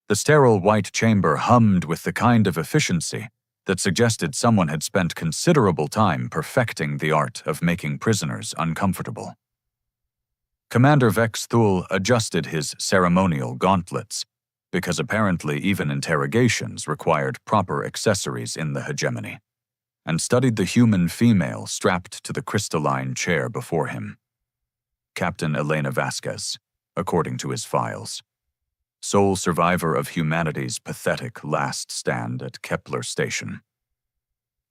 The sterile white chamber hummed with the kind of efficiency that suggested someone had spent considerable time perfecting the art of making prisoners uncomfortable. Commander Vex Thul adjusted his ceremonial gauntlets, because apparently even interrogations required proper accessories in the hegemony, and studied the human female strapped to the crystalline chair before him. Captain Elena Vasquez, according to his files. Sole survivor of humanity's pathetic last stand at Kepler Station.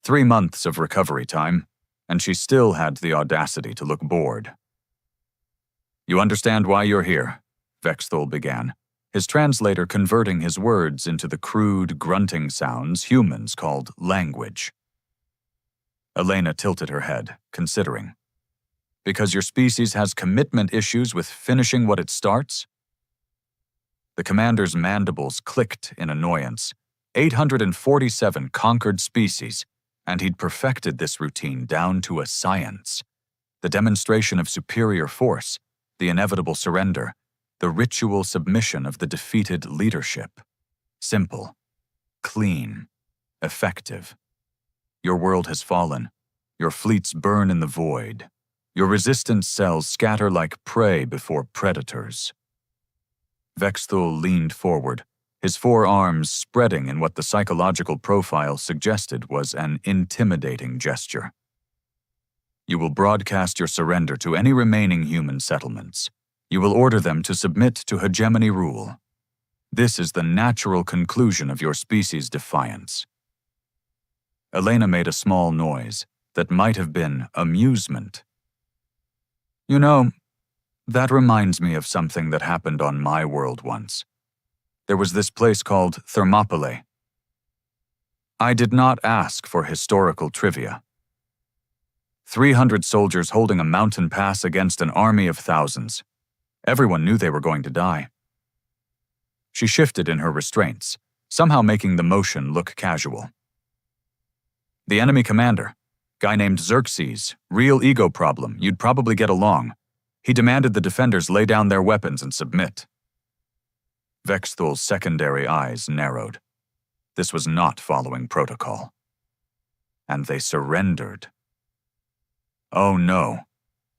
3 months of recovery time, and she still had the audacity to look bored. "You understand why you're here," Vexthul began, his translator converting his words into the crude, grunting sounds humans called language. Elena tilted her head, considering. "Because your species has commitment issues with finishing what it starts?" The commander's mandibles clicked in annoyance. 847 conquered species, and he'd perfected this routine down to a science. The demonstration of superior force, the inevitable surrender, the ritual submission of the defeated leadership. Simple, clean, effective. Your world has fallen. Your fleets burn in the void. Your resistance cells scatter like prey before predators. Vexthul leaned forward, his 4 arms spreading in what the psychological profile suggested was an intimidating gesture. "You will broadcast your surrender to any remaining human settlements. You will order them to submit to hegemony rule. This is the natural conclusion of your species' defiance." Elena made a small noise that might have been amusement. "You know, that reminds me of something that happened on my world once. There was this place called Thermopylae. I did not ask for historical trivia. 300 soldiers holding a mountain pass against an army of thousands. Everyone knew they were going to die." She shifted in her restraints, somehow making the motion look casual. "The enemy commander, guy named Xerxes, real ego problem, you'd probably get along. He demanded the defenders lay down their weapons and submit." Vexthul's secondary eyes narrowed. This was not following protocol. And they surrendered. Oh no.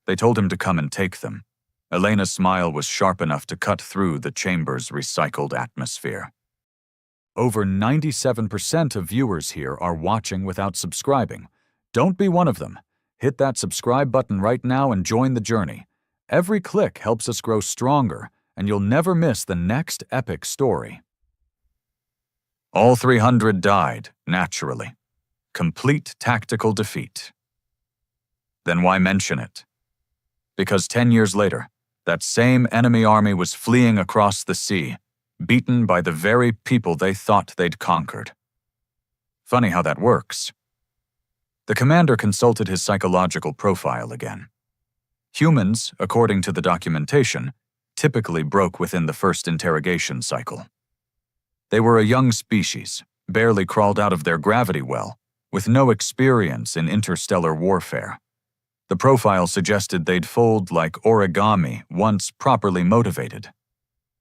They told him to come and take them. Elena's smile was sharp enough to cut through the chamber's recycled atmosphere. Over 97% of viewers here are watching without subscribing. Don't be one of them. Hit that subscribe button right now and join the journey. Every click helps us grow stronger, and you'll never miss the next epic story. All 300 died, naturally. Complete tactical defeat. Then why mention it? Because 10 years later, that same enemy army was fleeing across the sea, beaten by the very people they thought they'd conquered. Funny how that works. The commander consulted his psychological profile again. Humans, according to the documentation, typically broke within the first interrogation cycle. They were a young species, barely crawled out of their gravity well, with no experience in interstellar warfare. The profile suggested they'd fold like origami once properly motivated.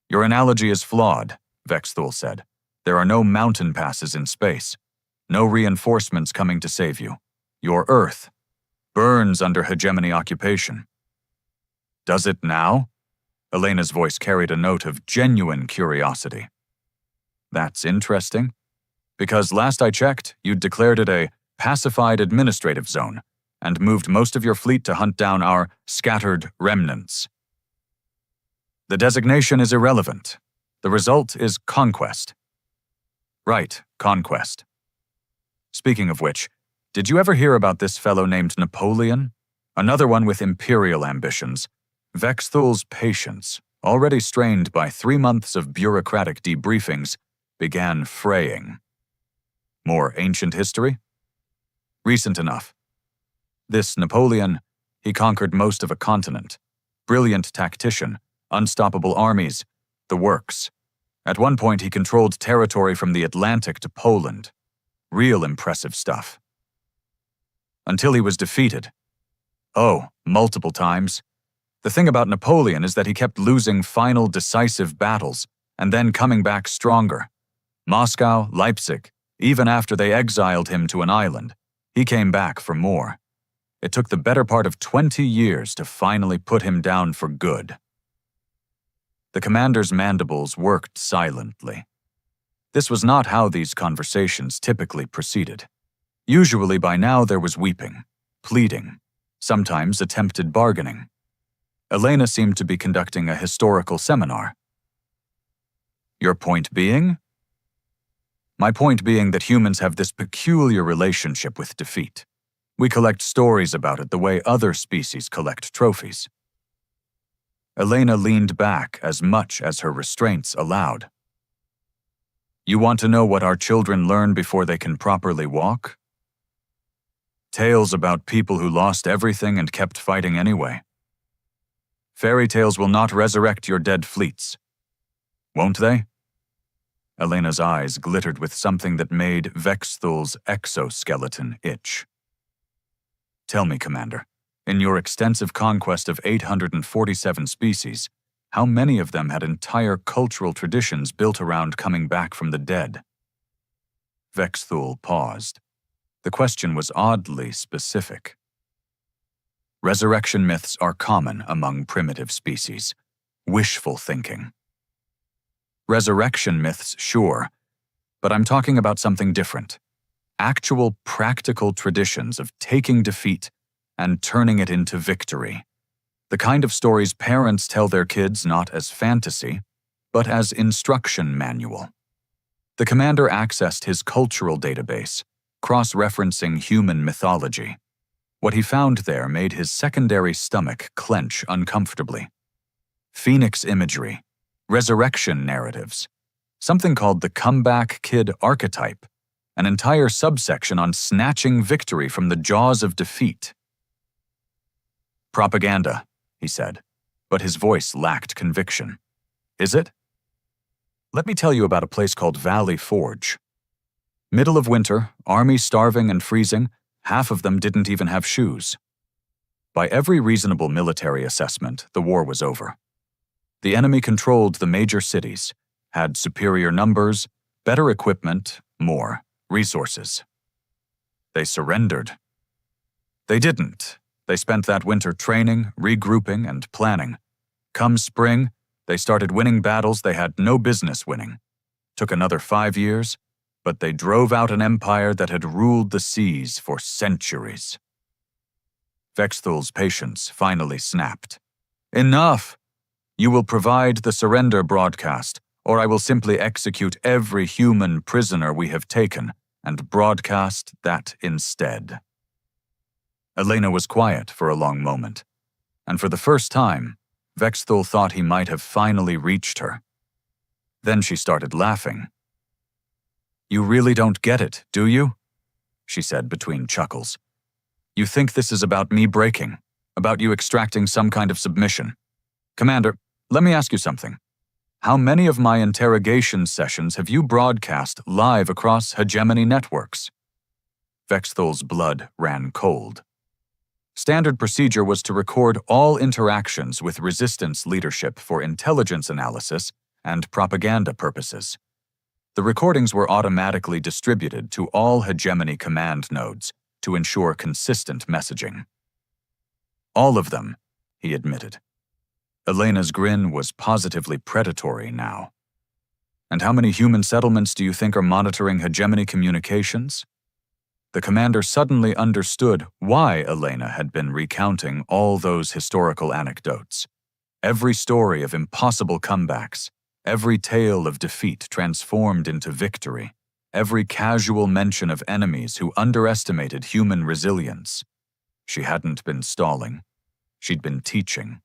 "Your analogy is flawed," Vexthul said. "There are no mountain passes in space. No reinforcements coming to save you. Your Earth burns under hegemony occupation." "Does it now?" Elena's voice carried a note of genuine curiosity. "That's interesting. Because last I checked, you'd declared it a pacified administrative zone and moved most of your fleet to hunt down our scattered remnants. The designation is irrelevant. The result is conquest." "Right, conquest. Speaking of which, did you ever hear about this fellow named Napoleon? Another one with imperial ambitions. Vexthul's patience, already strained by 3 months of bureaucratic debriefings, began fraying. More ancient history? Recent enough. This Napoleon, he conquered most of a continent. Brilliant tactician, unstoppable armies, the works. At one point he controlled territory from the Atlantic to Poland. Real impressive stuff. Until he was defeated. Oh, multiple times. The thing about Napoleon is that he kept losing final decisive battles, and then coming back stronger. Moscow, Leipzig, even after they exiled him to an island, he came back for more. It took the better part of 20 years to finally put him down for good. The commander's mandibles worked silently. This was not how these conversations typically proceeded. Usually by now there was weeping, pleading, sometimes attempted bargaining. Elena seemed to be conducting a historical seminar. Your point being? My point being that humans have this peculiar relationship with defeat. We collect stories about it the way other species collect trophies. Elena leaned back as much as her restraints allowed. You want to know what our children learn before they can properly walk? Tales about people who lost everything and kept fighting anyway. Fairy tales will not resurrect your dead fleets. Won't they? Elena's eyes glittered with something that made Vexthul's exoskeleton itch. Tell me, Commander, in your extensive conquest of 847 species, how many of them had entire cultural traditions built around coming back from the dead? Vexthul paused. The question was oddly specific. Resurrection myths are common among primitive species. Wishful thinking. Resurrection myths, sure, but I'm talking about something different. Actual practical traditions of taking defeat and turning it into victory. The kind of stories parents tell their kids not as fantasy, but as instruction manual. The commander accessed his cultural database, cross-referencing human mythology. What he found there made his secondary stomach clench uncomfortably. Phoenix imagery, resurrection narratives, something called the comeback kid archetype, an entire subsection on snatching victory from the jaws of defeat. Propaganda, he said, but his voice lacked conviction. Is it? Let me tell you about a place called Valley Forge. Middle of winter, army starving and freezing, half of them didn't even have shoes. By every reasonable military assessment, the war was over. The enemy controlled the major cities, had superior numbers, better equipment, more resources. They surrendered. They didn't. They spent that winter training, regrouping, and planning. Come spring, they started winning battles they had no business winning. Took another 5 years, but they drove out an empire that had ruled the seas for centuries. Vexthul's patience finally snapped. Enough! You will provide the surrender broadcast, or I will simply execute every human prisoner we have taken and broadcast that instead. Elena was quiet for a long moment, and for the first time, Vexthul thought he might have finally reached her. Then she started laughing. You really don't get it, do you? She said between chuckles. You think this is about me breaking, about you extracting some kind of submission. Commander, let me ask you something. How many of my interrogation sessions have you broadcast live across hegemony networks? Vexthul's blood ran cold. Standard procedure was to record all interactions with resistance leadership for intelligence analysis and propaganda purposes. The recordings were automatically distributed to all hegemony command nodes to ensure consistent messaging. All of them, he admitted. Elena's grin was positively predatory now. And how many human settlements do you think are monitoring hegemony communications? The commander suddenly understood why Elena had been recounting all those historical anecdotes. Every story of impossible comebacks, every tale of defeat transformed into victory, every casual mention of enemies who underestimated human resilience. She hadn't been stalling. She'd been teaching.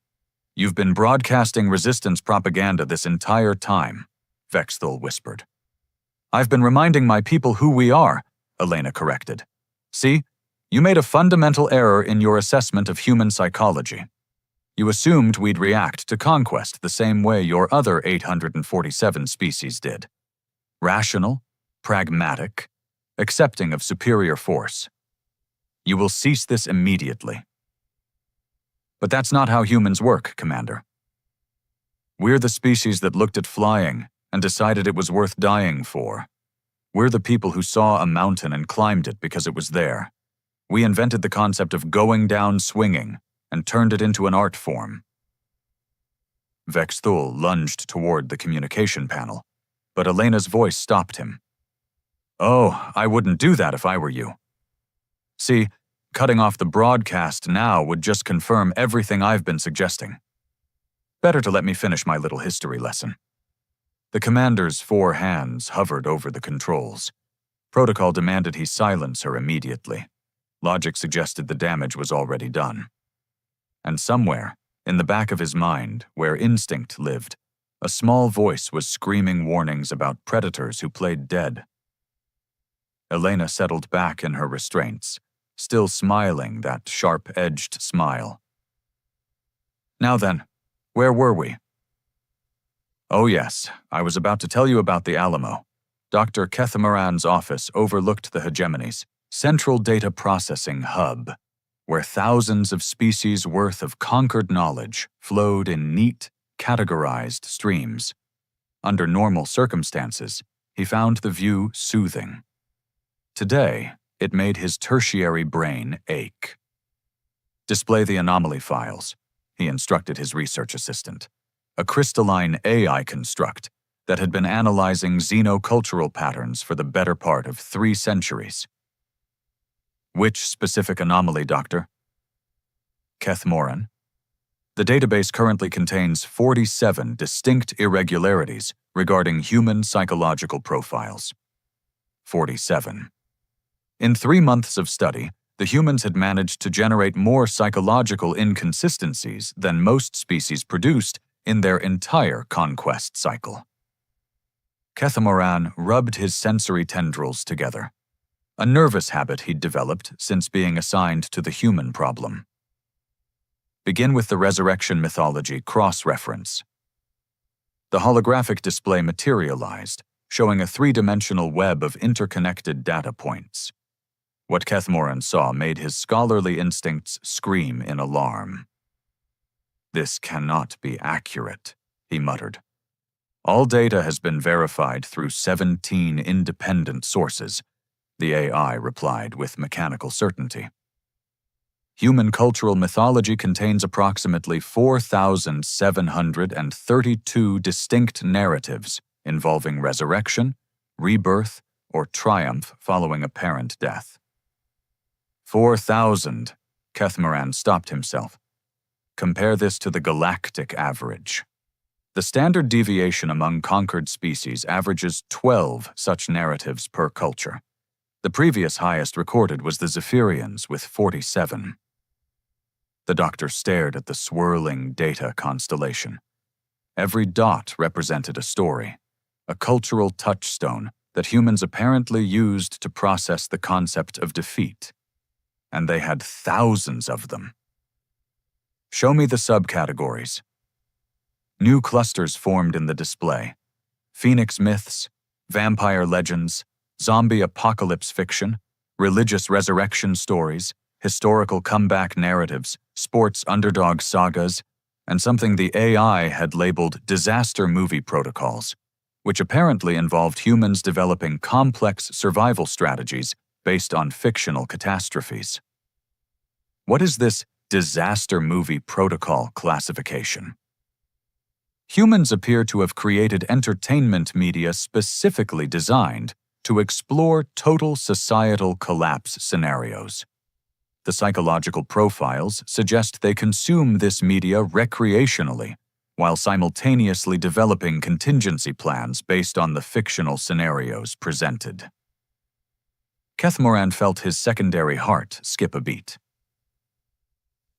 You've been broadcasting resistance propaganda this entire time, Vexthul whispered. I've been reminding my people who we are, Elena corrected. See, you made a fundamental error in your assessment of human psychology. You assumed we'd react to conquest the same way your other 847 species did. Rational, pragmatic, accepting of superior force. You will cease this immediately. But that's not how humans work, Commander. We're the species that looked at flying and decided it was worth dying for. We're the people who saw a mountain and climbed it because it was there. We invented the concept of going down swinging and turned it into an art form. Vexthul lunged toward the communication panel, but Elena's voice stopped him. Oh, I wouldn't do that if I were you. See, cutting off the broadcast now would just confirm everything I've been suggesting. Better to let me finish my little history lesson. The commander's 4 hands hovered over the controls. Protocol demanded he silence her immediately. Logic suggested the damage was already done. And somewhere, in the back of his mind, where instinct lived, a small voice was screaming warnings about predators who played dead. Elena settled back in her restraints, still smiling that sharp-edged smile. Now then, where were we? Oh yes, I was about to tell you about the Alamo. Dr. Kethamaran's office overlooked the hegemony's central data processing hub, where thousands of species worth of conquered knowledge flowed in neat, categorized streams. Under normal circumstances, he found the view soothing. Today, it made his tertiary brain ache. Display the anomaly files, he instructed his research assistant, a crystalline AI construct that had been analyzing xenocultural patterns for the better part of 3 centuries. Which specific anomaly, Doctor? Kethmoran. The database currently contains 47 distinct irregularities regarding human psychological profiles. 47. In 3 months of study, the humans had managed to generate more psychological inconsistencies than most species produced in their entire conquest cycle. Kethmoran rubbed his sensory tendrils together, a nervous habit he'd developed since being assigned to the human problem. Begin with the resurrection mythology cross-reference. The holographic display materialized, showing a 3-dimensional web of interconnected data points. What Kethmoran saw made his scholarly instincts scream in alarm. This cannot be accurate, he muttered. All data has been verified through 17 independent sources, the AI replied with mechanical certainty. Human cultural mythology contains approximately 4,732 distinct narratives involving resurrection, rebirth, or triumph following apparent death. 4,000, Kethmoran stopped himself. Compare this to the galactic average. The standard deviation among conquered species averages 12 such narratives per culture. The previous highest recorded was the Zephyrians with 47. The doctor stared at the swirling data constellation. Every dot represented a story, a cultural touchstone that humans apparently used to process the concept of defeat. And they had thousands of them. Show me the subcategories. New clusters formed in the display. Phoenix myths, vampire legends, zombie apocalypse fiction, religious resurrection stories, historical comeback narratives, sports underdog sagas, and something the AI had labeled disaster movie protocols, which apparently involved humans developing complex survival strategies based on fictional catastrophes. What is this disaster movie protocol classification? Humans appear to have created entertainment media specifically designed to explore total societal collapse scenarios. The psychological profiles suggest they consume this media recreationally, while simultaneously developing contingency plans based on the fictional scenarios presented. Kethmoran felt his secondary heart skip a beat.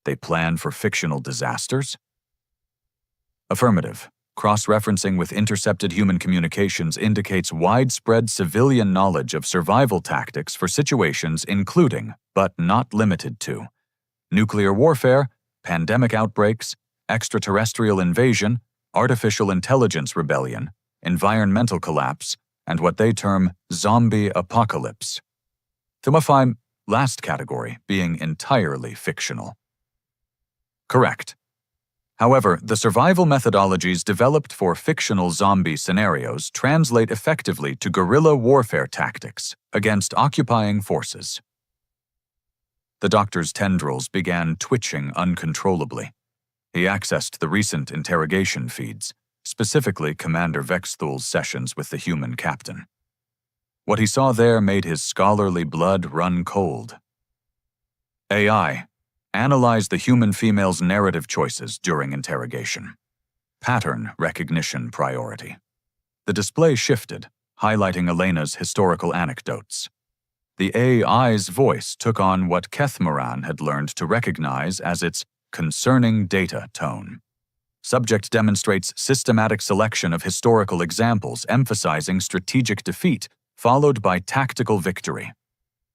They plan for fictional disasters? Affirmative. Cross-referencing with intercepted human communications indicates widespread civilian knowledge of survival tactics for situations including, but not limited to, nuclear warfare, pandemic outbreaks, extraterrestrial invasion, artificial intelligence rebellion, environmental collapse, and what they term zombie apocalypse. Thumafime, last category, being entirely fictional. Correct. However, the survival methodologies developed for fictional zombie scenarios translate effectively to guerrilla warfare tactics against occupying forces. The doctor's tendrils began twitching uncontrollably. He accessed the recent interrogation feeds, specifically Commander Vexthul's sessions with the human captain. What he saw there made his scholarly blood run cold. AI. Analyze the human female's narrative choices during interrogation. Pattern recognition priority. The display shifted, highlighting Elena's historical anecdotes. The AI's voice took on what Kethmaran had learned to recognize as its concerning data tone. Subject demonstrates systematic selection of historical examples emphasizing strategic defeat, followed by tactical victory.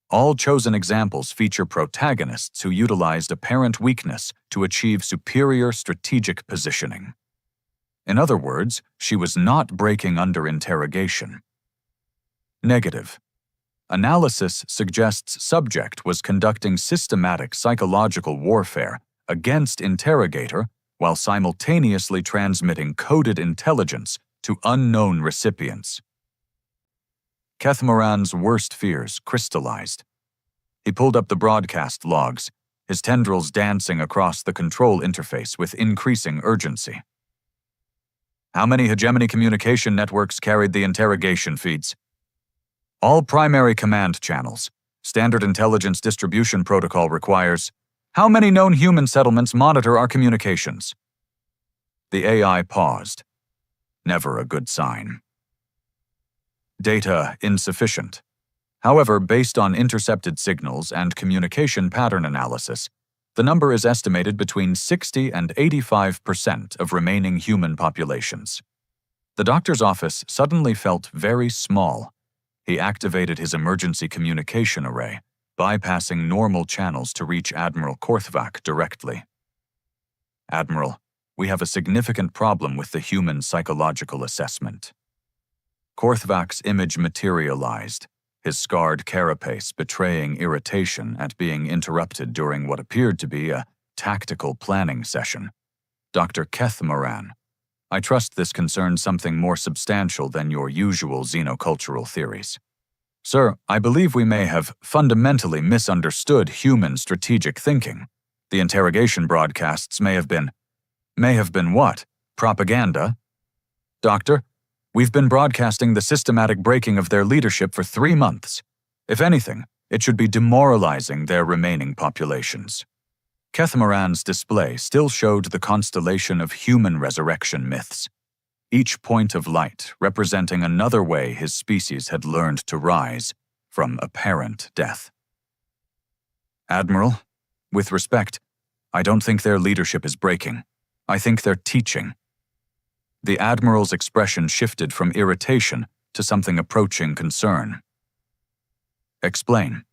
All chosen examples feature protagonists who utilized apparent weakness to achieve superior strategic positioning. In other words, she was not breaking under interrogation. Negative. Analysis suggests subject was conducting systematic psychological warfare against interrogator while simultaneously transmitting coded intelligence to unknown recipients. Kethmaran's worst fears crystallized. He pulled up the broadcast logs, his tendrils dancing across the control interface with increasing urgency. How many hegemony communication networks carried the interrogation feeds? All primary command channels. Standard intelligence distribution protocol requires. How many known human settlements monitor our communications? The AI paused. Never a good sign. Data insufficient. However, based on intercepted signals and communication pattern analysis, the number is estimated between 60 and 85% of remaining human populations. The doctor's office suddenly felt very small. He activated his emergency communication array, bypassing normal channels to reach Admiral Korthvak directly. Admiral, we have a significant problem with the human psychological assessment. Korthvak's image materialized, his scarred carapace betraying irritation at being interrupted during what appeared to be a tactical planning session. Dr. Kethmaran, I trust this concerns something more substantial than your usual xenocultural theories. Sir, I believe we may have fundamentally misunderstood human strategic thinking. The interrogation broadcasts may have been what? Propaganda? Doctor, we've been broadcasting the systematic breaking of their leadership for 3 months. If anything, it should be demoralizing their remaining populations. Kethmaran's display still showed the constellation of human resurrection myths, each point of light representing another way his species had learned to rise from apparent death. Admiral, with respect, I don't think their leadership is breaking. I think they're teaching. The Admiral's expression shifted from irritation to something approaching concern. Explain.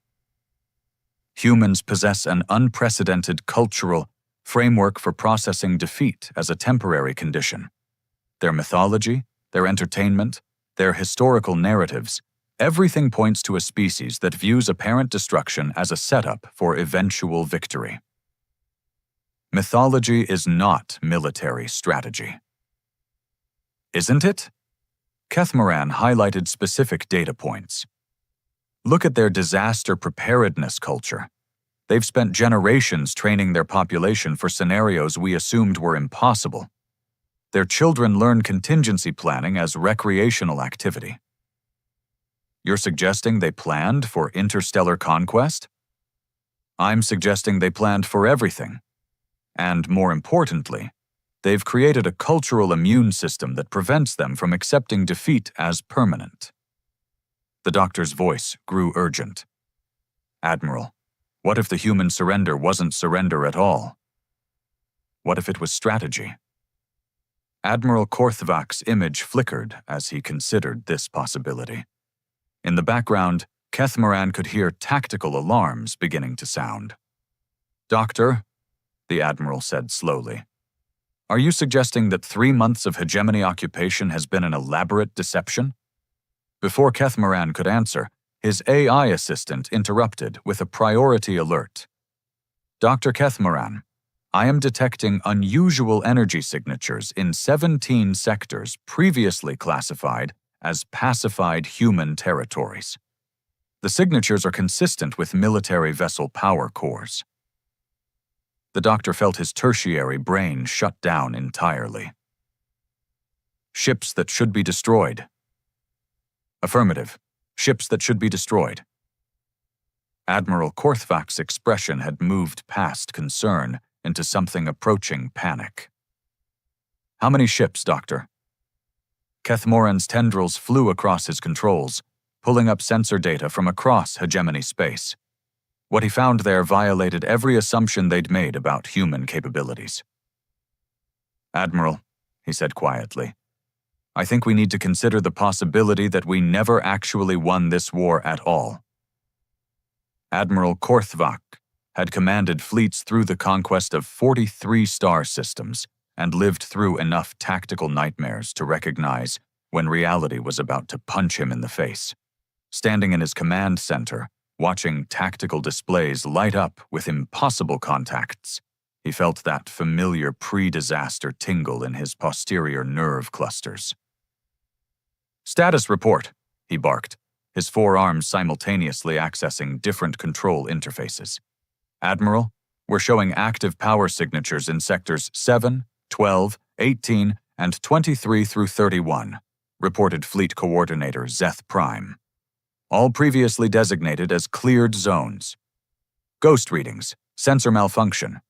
Humans possess an unprecedented cultural framework for processing defeat as a temporary condition. Their mythology, their entertainment, their historical narratives, everything points to a species that views apparent destruction as a setup for eventual victory. Mythology is not military strategy. Isn't it? Kethmaran highlighted specific data points. Look at their disaster preparedness culture. They've spent generations training their population for scenarios we assumed were impossible. Their children learn contingency planning as recreational activity. You're suggesting they planned for interstellar conquest? I'm suggesting they planned for everything. And more importantly, they've created a cultural immune system that prevents them from accepting defeat as permanent. The doctor's voice grew urgent. Admiral, what if the human surrender wasn't surrender at all? What if it was strategy? Admiral Korthvak's image flickered as he considered this possibility. In the background, Kethmaran could hear tactical alarms beginning to sound. Doctor, the Admiral said slowly, are you suggesting that 3 months of hegemony occupation has been an elaborate deception? Before Kethmaran could answer, his AI assistant interrupted with a priority alert. Dr. Kethmaran, I am detecting unusual energy signatures in 17 sectors previously classified as pacified human territories. The signatures are consistent with military vessel power cores. The doctor felt his tertiary brain shut down entirely. Ships that should be destroyed. Affirmative. Ships that should be destroyed. Admiral Korthvak's expression had moved past concern into something approaching panic. How many ships, Doctor? Kethmoran's tendrils flew across his controls, pulling up sensor data from across hegemony space. What he found there violated every assumption they'd made about human capabilities. Admiral, he said quietly, I think we need to consider the possibility that we never actually won this war at all. Admiral Korthvak had commanded fleets through the conquest of 43 star systems and lived through enough tactical nightmares to recognize when reality was about to punch him in the face. Standing in his command center, watching tactical displays light up with impossible contacts, he felt that familiar pre-disaster tingle in his posterior nerve clusters. Status report, he barked, his forearms simultaneously accessing different control interfaces. Admiral, we're showing active power signatures in sectors 7, 12, 18, and 23 through 31, reported Fleet Coordinator Zeth Prime. All previously designated as cleared zones. Ghost readings, sensor malfunction.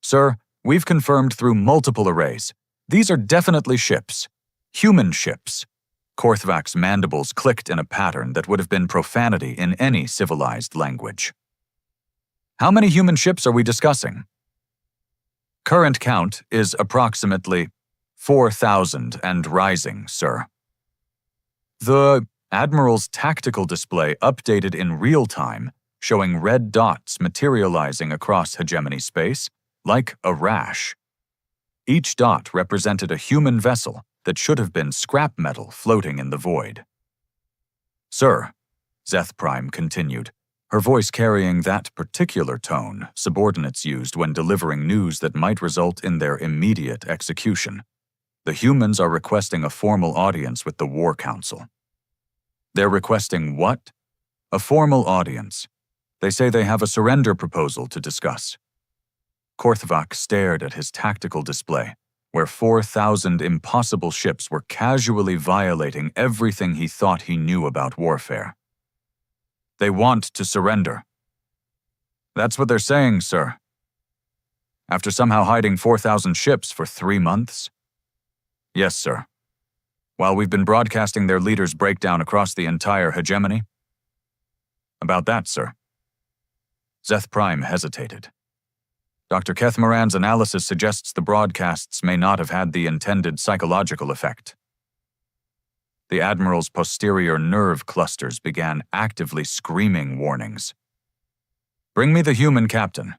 Sir, we've confirmed through multiple arrays. These are definitely ships. Human ships. Korthvak's mandibles clicked in a pattern that would have been profanity in any civilized language. How many human ships are we discussing? Current count is approximately 4,000 and rising, sir. The Admiral's tactical display updated in real time, showing red dots materializing across hegemony space, like a rash. Each dot represented a human vessel that should have been scrap metal floating in the void. Sir, Zeth Prime continued, her voice carrying that particular tone subordinates used when delivering news that might result in their immediate execution. The humans are requesting a formal audience with the War Council. They're requesting what? A formal audience. They say they have a surrender proposal to discuss. Korthvak stared at his tactical display, where 4,000 impossible ships were casually violating everything he thought he knew about warfare. They want to surrender. That's what they're saying, sir. After somehow hiding 4,000 ships for 3 months? Yes, sir. While we've been broadcasting their leaders' breakdown across the entire hegemony? About that, sir. Zeth Prime hesitated. Dr. Kethmoran's analysis suggests the broadcasts may not have had the intended psychological effect. The Admiral's posterior nerve clusters began actively screaming warnings. Bring me the human captain,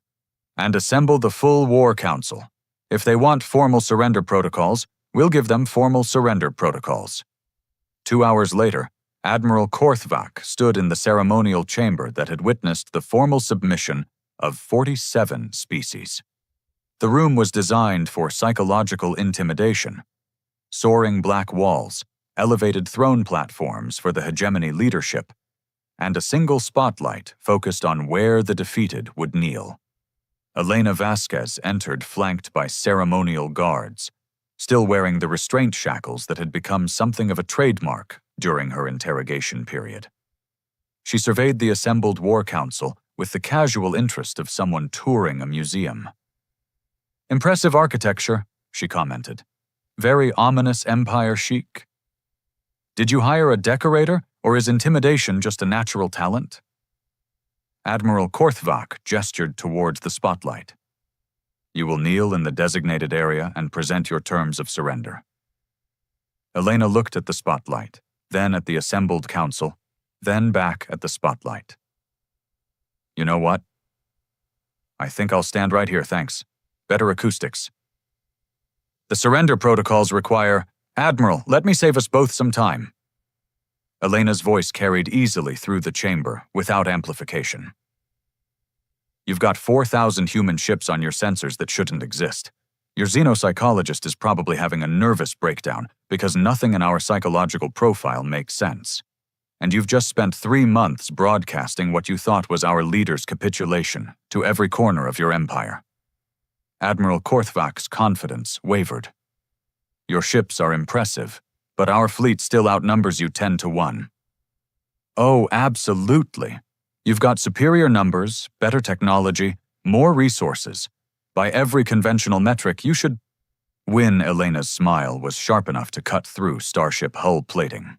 and assemble the full War Council. If they want formal surrender protocols, we'll give them formal surrender protocols. 2 hours later, Admiral Korthvak stood in the ceremonial chamber that had witnessed the formal submission of 47 species. The room was designed for psychological intimidation. Soaring black walls, elevated throne platforms for the hegemony leadership, and a single spotlight focused on where the defeated would kneel. Elena Vasquez entered flanked by ceremonial guards, still wearing the restraint shackles that had become something of a trademark during her interrogation period. She surveyed the assembled War Council with the casual interest of someone touring a museum. Impressive architecture, she commented. Very ominous empire chic. Did you hire a decorator, or is intimidation just a natural talent? Admiral Korthvak gestured towards the spotlight. You will kneel in the designated area and present your terms of surrender. Elena looked at the spotlight, then at the assembled council, then back at the spotlight. You know what? I think I'll stand right here, thanks. Better acoustics. The surrender protocols require, Admiral, let me save us both some time. Elena's voice carried easily through the chamber without amplification. You've got 4,000 human ships on your sensors that shouldn't exist. Your xenopsychologist is probably having a nervous breakdown because nothing in our psychological profile makes sense. And you've just spent 3 months broadcasting what you thought was our leader's capitulation to every corner of your empire. Admiral Korthvak's confidence wavered. Your ships are impressive, but our fleet still outnumbers you 10 to 1. Oh, absolutely. You've got superior numbers, better technology, more resources. By every conventional metric, you should win. Elena's smile was sharp enough to cut through starship hull plating.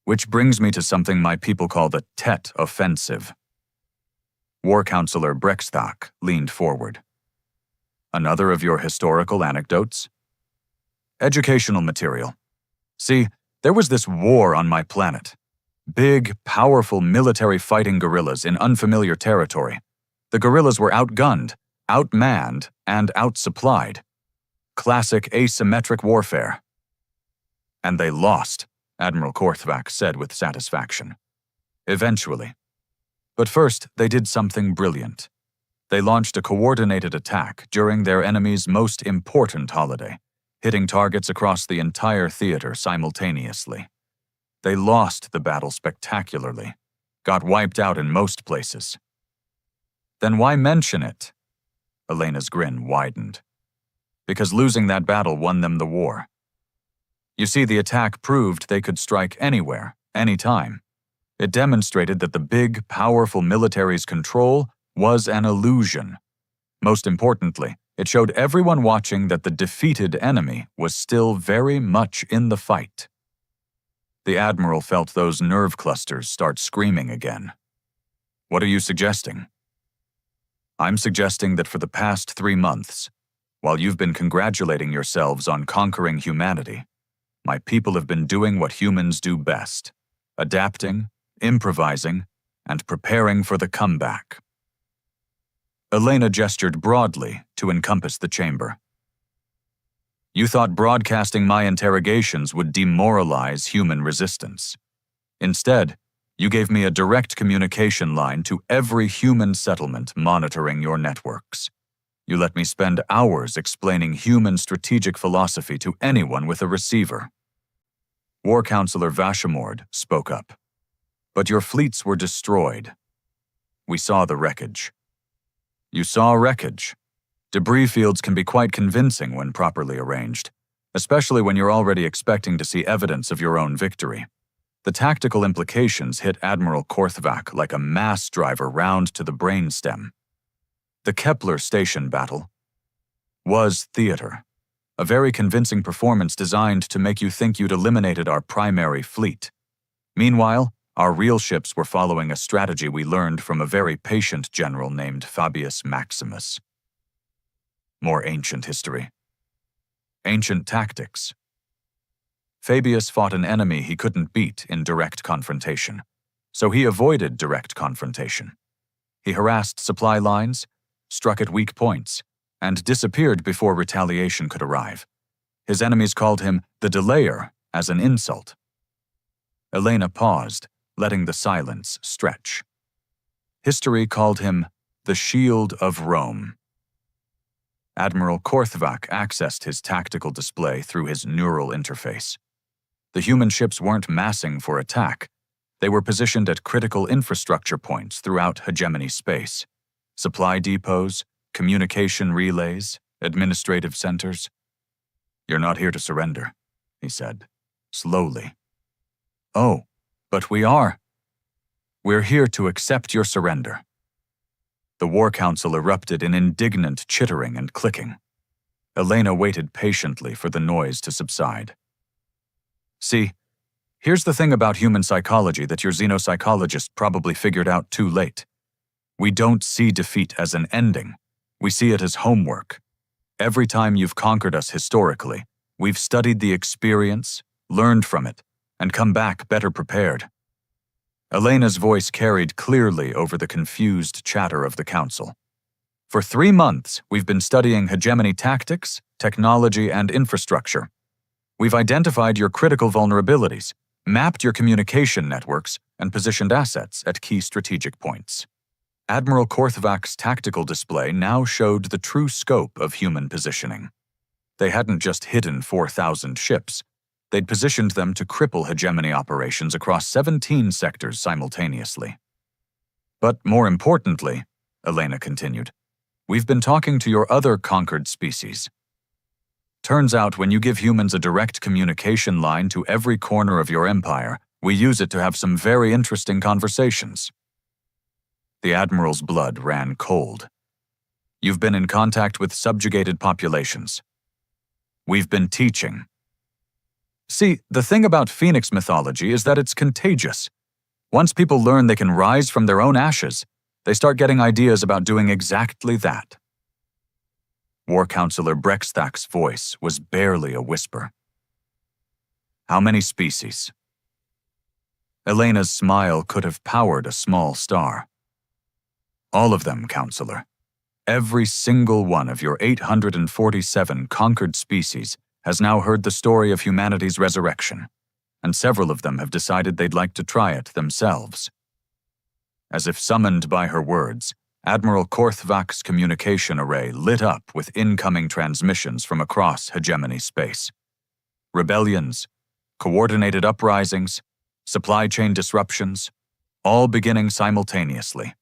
Which brings me to something my people call the Tet Offensive. War Counselor Brexthak leaned forward. Another of your historical anecdotes? Educational material. See, there was this war on my planet. Big, powerful military fighting guerrillas in unfamiliar territory. The guerrillas were outgunned, outmanned, and outsupplied. Classic asymmetric warfare. And they lost, Admiral Korthvak said with satisfaction. Eventually. But first, they did something brilliant. They launched a coordinated attack during their enemy's most important holiday, hitting targets across the entire theater simultaneously. They lost the battle spectacularly, got wiped out in most places. Then why mention it? Elena's grin widened. Because losing that battle won them the war. You see, the attack proved they could strike anywhere, anytime. It demonstrated that the big, powerful military's control was an illusion. Most importantly, it showed everyone watching that the defeated enemy was still very much in the fight. The Admiral felt those nerve clusters start screaming again. What are you suggesting? I'm suggesting that for the past 3 months, while you've been congratulating yourselves on conquering humanity, my people have been doing what humans do best, adapting, improvising, and preparing for the comeback. Elena gestured broadly to encompass the chamber. You thought broadcasting my interrogations would demoralize human resistance. Instead, you gave me a direct communication line to every human settlement monitoring your networks. You let me spend hours explaining human strategic philosophy to anyone with a receiver. War Counselor Vashamord spoke up. But your fleets were destroyed. We saw the wreckage. You saw wreckage. Debris fields can be quite convincing when properly arranged, especially when you're already expecting to see evidence of your own victory. The tactical implications hit Admiral Korthvak like a mass driver round to the brainstem. The Kepler station battle was theater, a very convincing performance designed to make you think you'd eliminated our primary fleet. Meanwhile, our real ships were following a strategy we learned from a very patient general named Fabius Maximus. More ancient history. Ancient tactics. Fabius fought an enemy he couldn't beat in direct confrontation, so he avoided direct confrontation. He harassed supply lines, struck at weak points, and disappeared before retaliation could arrive. His enemies called him the Delayer as an insult. Elena paused, letting the silence stretch. History called him the Shield of Rome. Admiral Korthvak accessed his tactical display through his neural interface. The human ships weren't massing for attack. They were positioned at critical infrastructure points throughout hegemony space. Supply depots, communication relays, administrative centers. You're not here to surrender, he said, slowly. Oh, but we are. We're here to accept your surrender. The War Council erupted in indignant chittering and clicking. Elena waited patiently for the noise to subside. See, here's the thing about human psychology that your xenopsychologist probably figured out too late. We don't see defeat as an ending. We see it as homework. Every time you've conquered us historically, we've studied the experience, learned from it, and come back better prepared. Elena's voice carried clearly over the confused chatter of the council. For 3 months, we've been studying hegemony tactics, technology, and infrastructure. We've identified your critical vulnerabilities, mapped your communication networks, and positioned assets at key strategic points. Admiral Korthvak's tactical display now showed the true scope of human positioning. They hadn't just hidden 4,000 ships. They'd positioned them to cripple hegemony operations across 17 sectors simultaneously. But more importantly, Elena continued, we've been talking to your other conquered species. Turns out when you give humans a direct communication line to every corner of your empire, we use it to have some very interesting conversations. The Admiral's blood ran cold. You've been in contact with subjugated populations. We've been teaching. See, the thing about Phoenix mythology is that it's contagious. Once people learn they can rise from their own ashes, they start getting ideas about doing exactly that. War Counselor Brexthak's voice was barely a whisper. How many species? Elena's smile could have powered a small star. All of them, Counselor. Every single one of your 847 conquered species has now heard the story of humanity's resurrection, and several of them have decided they'd like to try it themselves. As if summoned by her words, Admiral Korthvak's communication array lit up with incoming transmissions from across hegemony space. Rebellions, coordinated uprisings, supply chain disruptions, all beginning simultaneously,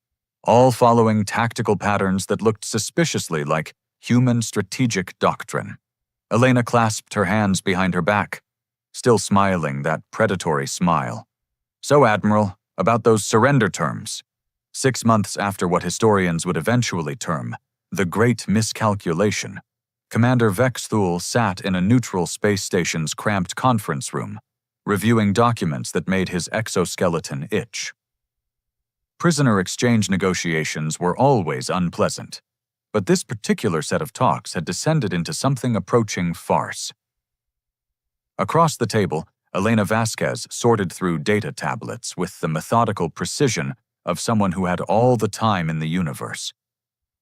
all following tactical patterns that looked suspiciously like human strategic doctrine. Elena clasped her hands behind her back, still smiling that predatory smile. So, Admiral, about those surrender terms. 6 months after what historians would eventually term the Great Miscalculation, Commander Vexthul sat in a neutral space station's cramped conference room, reviewing documents that made his exoskeleton itch. Prisoner exchange negotiations were always unpleasant, but this particular set of talks had descended into something approaching farce. Across the table, Elena Vasquez sorted through data tablets with the methodical precision of someone who had all the time in the universe,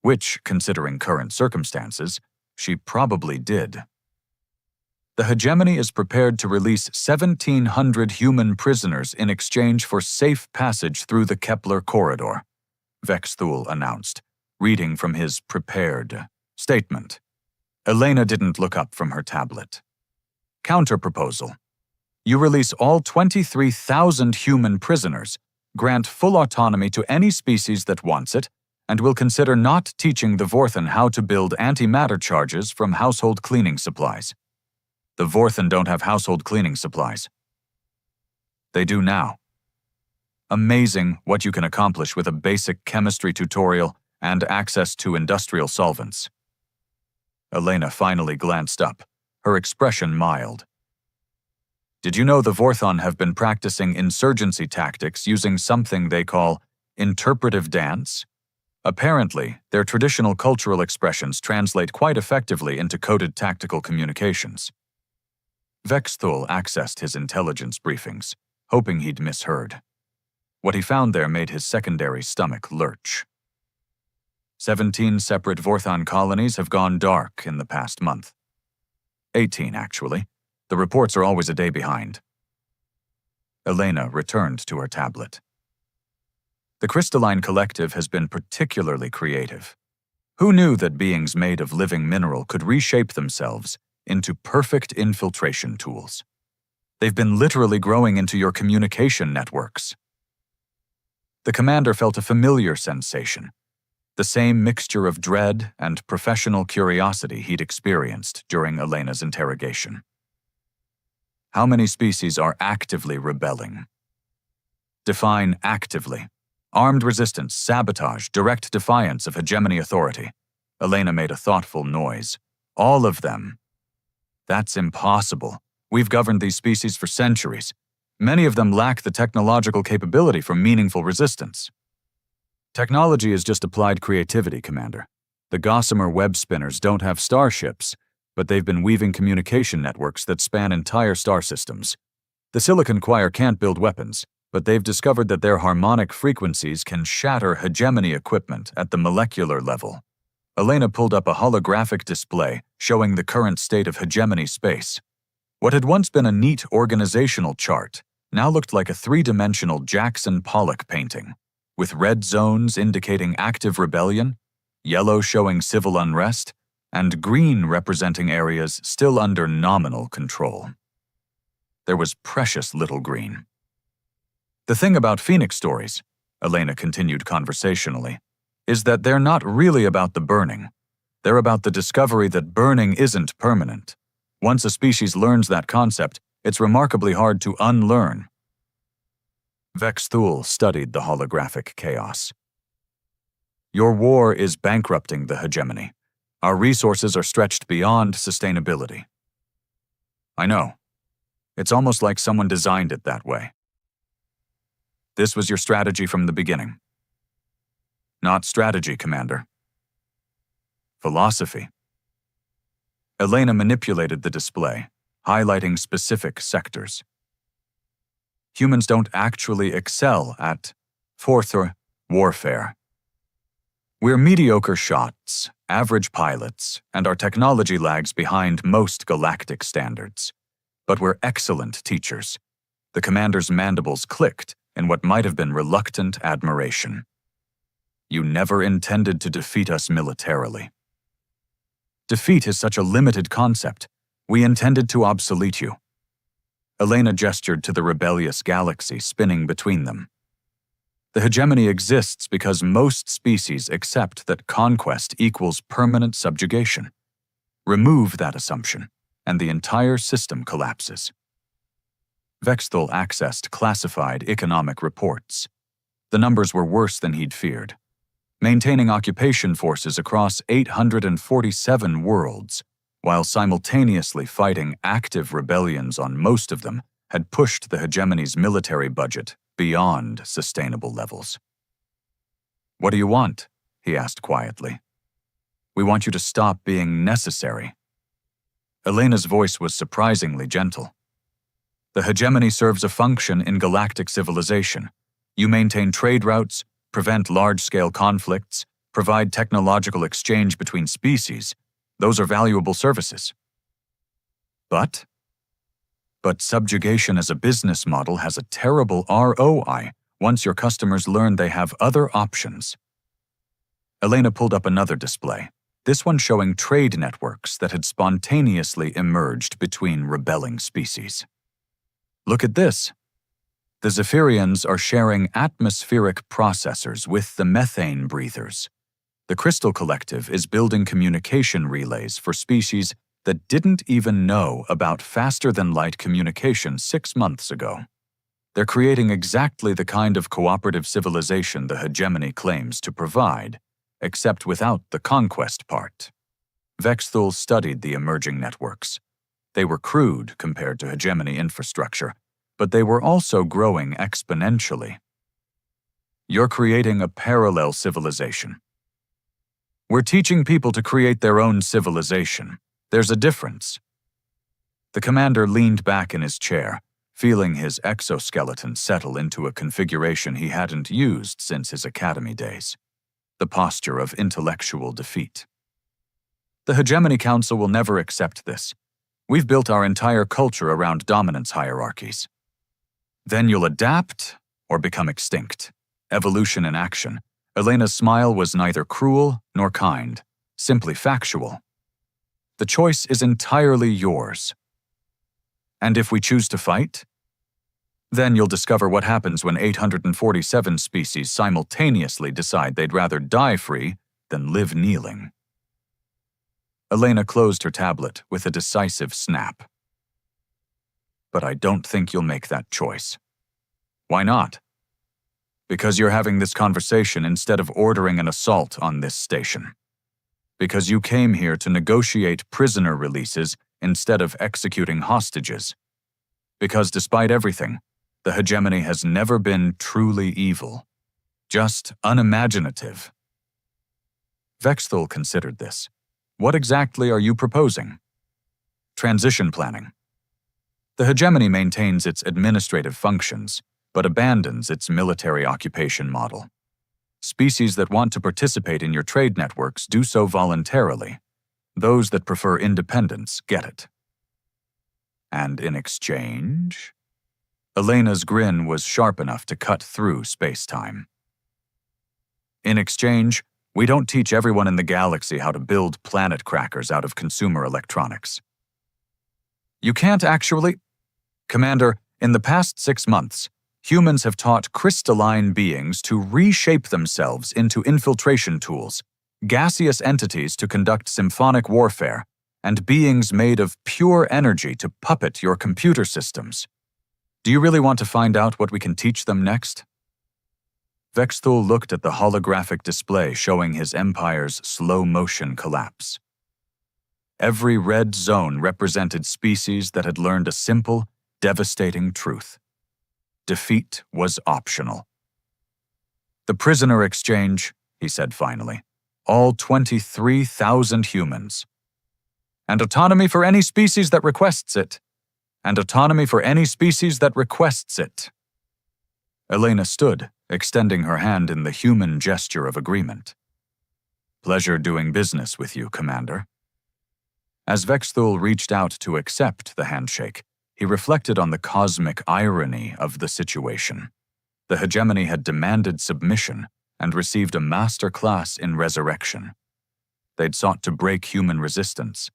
which, considering current circumstances, she probably did. The hegemony is prepared to release 1,700 human prisoners in exchange for safe passage through the Kepler corridor, Vexthul announced, reading from his prepared statement. Elena didn't look up from her tablet. Counterproposal. You release all 23,000 human prisoners, grant full autonomy to any species that wants it, and will consider not teaching the Vorthan how to build antimatter charges from household cleaning supplies. The Vorthan don't have household cleaning supplies. They do now. Amazing what you can accomplish with a basic chemistry tutorial and access to industrial solvents. Elena finally glanced up, her expression mild. Did you know the Vorthan have been practicing insurgency tactics using something they call interpretive dance? Apparently, their traditional cultural expressions translate quite effectively into coded tactical communications. Vexthul accessed his intelligence briefings, hoping he'd misheard. What he found there made his secondary stomach lurch. 17 separate Vorthan colonies have gone dark in the past month. 18, actually. The reports are always a day behind. Elena returned to her tablet. The Crystalline Collective has been particularly creative. Who knew that beings made of living mineral could reshape themselves into perfect infiltration tools? They've been literally growing into your communication networks. The commander felt a familiar sensation, the same mixture of dread and professional curiosity he'd experienced during Elena's interrogation. How many species are actively rebelling? Define actively. Armed resistance, sabotage, direct defiance of hegemony authority. Elena made a thoughtful noise. All of them. That's impossible. We've governed these species for centuries. Many of them lack the technological capability for meaningful resistance. Technology is just applied creativity, Commander. The Gossamer web spinners don't have starships, but they've been weaving communication networks that span entire star systems. The Silicon Choir can't build weapons, but they've discovered that their harmonic frequencies can shatter hegemony equipment at the molecular level. Elena pulled up a holographic display showing the current state of hegemony space. What had once been a neat organizational chart now looked like a three-dimensional Jackson Pollock painting, with red zones indicating active rebellion, yellow showing civil unrest, and green representing areas still under nominal control. There was precious little green. The thing about Phoenix stories, Elena continued conversationally, is that they're not really about the burning. They're about the discovery that burning isn't permanent. Once a species learns that concept, it's remarkably hard to unlearn. Vexthul studied the holographic chaos. Your war is bankrupting the hegemony. Our resources are stretched beyond sustainability. I know. It's almost like someone designed it that way. This was your strategy from the beginning. Not strategy, Commander. Philosophy. Elena manipulated the display, highlighting specific sectors. Humans don't actually excel at warfare. We're mediocre shots, average pilots, and our technology lags behind most galactic standards. But we're excellent teachers. The commander's mandibles clicked in what might have been reluctant admiration. You never intended to defeat us militarily. Defeat is such a limited concept. We intended to obsolete you. Elena gestured to the rebellious galaxy spinning between them. The hegemony exists because most species accept that conquest equals permanent subjugation. Remove that assumption, and the entire system collapses. Vexthul accessed classified economic reports. The numbers were worse than he'd feared. Maintaining occupation forces across 847 worlds, while simultaneously fighting active rebellions on most of them, had pushed the hegemony's military budget beyond sustainable levels. "What do you want?" he asked quietly. "We want you to stop being necessary." Elena's voice was surprisingly gentle. The hegemony serves a function in galactic civilization. You maintain trade routes, prevent large-scale conflicts, provide technological exchange between species. Those are valuable services. But subjugation as a business model has a terrible ROI once your customers learn they have other options. Elena pulled up another display, this one showing trade networks that had spontaneously emerged between rebelling species. Look at this. The Zephyrians are sharing atmospheric processors with the methane breathers. The Crystal Collective is building communication relays for species that didn't even know about faster-than-light communication 6 months ago. They're creating exactly the kind of cooperative civilization the hegemony claims to provide, except without the conquest part. Vexthul studied the emerging networks. They were crude compared to hegemony infrastructure, but they were also growing exponentially. You're creating a parallel civilization. We're teaching people to create their own civilization. There's a difference. The commander leaned back in his chair, feeling his exoskeleton settle into a configuration he hadn't used since his academy days. The posture of intellectual defeat. The Hegemony Council will never accept this. We've built our entire culture around dominance hierarchies. Then you'll adapt or become extinct. Evolution in action. Elena's smile was neither cruel nor kind, simply factual. The choice is entirely yours. And if we choose to fight, then you'll discover what happens when 847 species simultaneously decide they'd rather die free than live kneeling. Elena closed her tablet with a decisive snap. But I don't think you'll make that choice. Why not? Because you're having this conversation instead of ordering an assault on this station. Because you came here to negotiate prisoner releases instead of executing hostages. Because despite everything, the hegemony has never been truly evil, just unimaginative. Vexthul considered this. What exactly are you proposing? Transition planning. The hegemony maintains its administrative functions, but abandons its military occupation model. Species that want to participate in your trade networks do so voluntarily. Those that prefer independence get it. And in exchange? Elena's grin was sharp enough to cut through space-time. In exchange, we don't teach everyone in the galaxy how to build planet crackers out of consumer electronics. You can't actually... Commander, in the past 6 months, humans have taught crystalline beings to reshape themselves into infiltration tools, gaseous entities to conduct symphonic warfare, and beings made of pure energy to puppet your computer systems. Do you really want to find out what we can teach them next? Vexthul looked at the holographic display showing his empire's slow-motion collapse. Every red zone represented species that had learned a simple, devastating truth. Defeat was optional. The prisoner exchange, he said finally. All 23,000 humans. And autonomy for any species that requests it. And autonomy for any species that requests it. Elena stood, extending her hand in the human gesture of agreement. Pleasure doing business with you, Commander. As Vexthul reached out to accept the handshake, he reflected on the cosmic irony of the situation. The hegemony had demanded submission and received a master class in resurrection. They'd sought to break human resistance,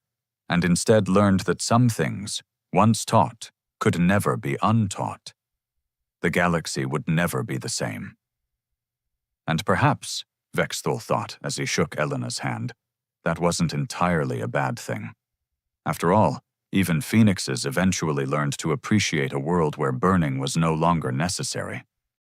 and instead learned that some things, once taught, could never be untaught. The galaxy would never be the same. And perhaps, Vexthul thought as he shook Elena's hand, that wasn't entirely a bad thing. After all, even phoenixes eventually learned to appreciate a world where burning was no longer necessary.